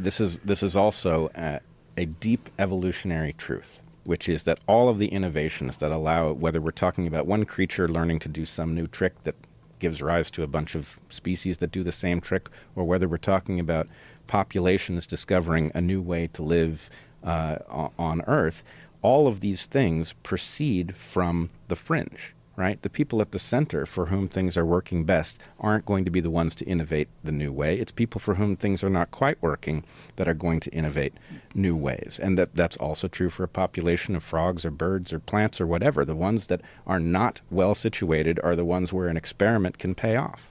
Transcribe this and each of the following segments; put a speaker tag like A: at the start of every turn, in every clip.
A: this is also a deep evolutionary truth, which is that all of the innovations that allow, whether we're talking about one creature learning to do some new trick that gives rise to a bunch of species that do the same trick, or whether we're talking about populations discovering a new way to live on Earth, all of these things proceed from the fringe, right? The people at the center for whom things are working best aren't going to be the ones to innovate the new way. It's people for whom things are not quite working that are going to innovate new ways. And that's also true for a population of frogs or birds or plants or whatever. The ones that are not well situated are the ones where an experiment can pay off.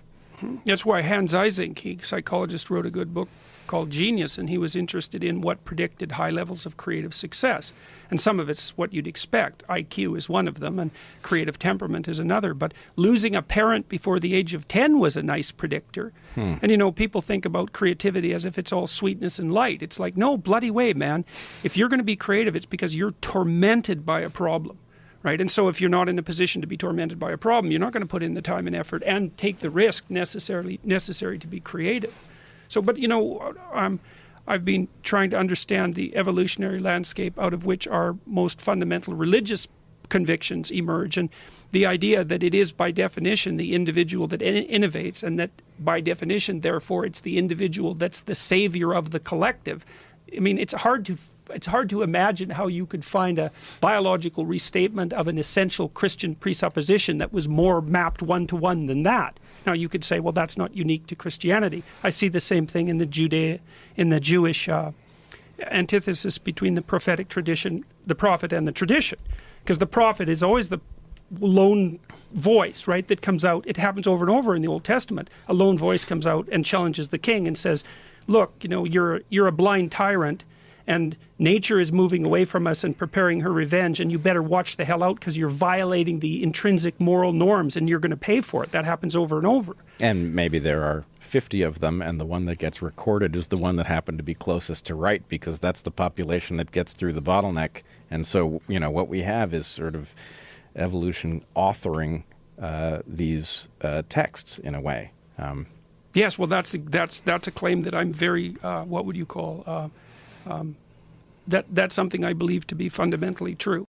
B: That's why Hans Eysenck, a psychologist, wrote a good book called Genius, and he was interested in what predicted high levels of creative success. And some of it's what you'd expect. IQ is one of them, and creative temperament is another. But losing a parent before the age of 10 was a nice predictor. And, you know, people think about creativity as if it's all sweetness and light. It's like, no, bloody way, man. If you're going to be creative, it's because you're tormented by a problem. Right? And so if you're not in a position to be tormented by a problem, you're not going to put in the time and effort and take the risk necessary to be creative. So, but, you know, I've been trying to understand the evolutionary landscape out of which our most fundamental religious convictions emerge, and the idea that it is by definition the individual that innovates, and that by definition, therefore, it's the individual that's the savior of the collective. I mean, it's hard to imagine how you could find a biological restatement of an essential Christian presupposition that was more mapped one-to-one than that. Now, you could say, well, that's not unique to Christianity. I see the same thing in the Jewish antithesis between the prophetic tradition, the prophet, and the tradition. Because the prophet is always the lone voice, right, that comes out. It happens over and over in the Old Testament. A lone voice comes out and challenges the king and says, look, you know, you're a blind tyrant, and nature is moving away from us and preparing her revenge, and you better watch the hell out because you're violating the intrinsic moral norms, and you're going to pay for it. That happens over and over. And
A: maybe there are 50 of them, and the one that gets recorded is the one that happened to be closest to right, because that's the population that gets through the bottleneck. And so, you know, what we have is sort of evolution authoring these texts in a way.
B: Yes, well, that's a claim that I'm very, what would you call, that's something I believe to be fundamentally true.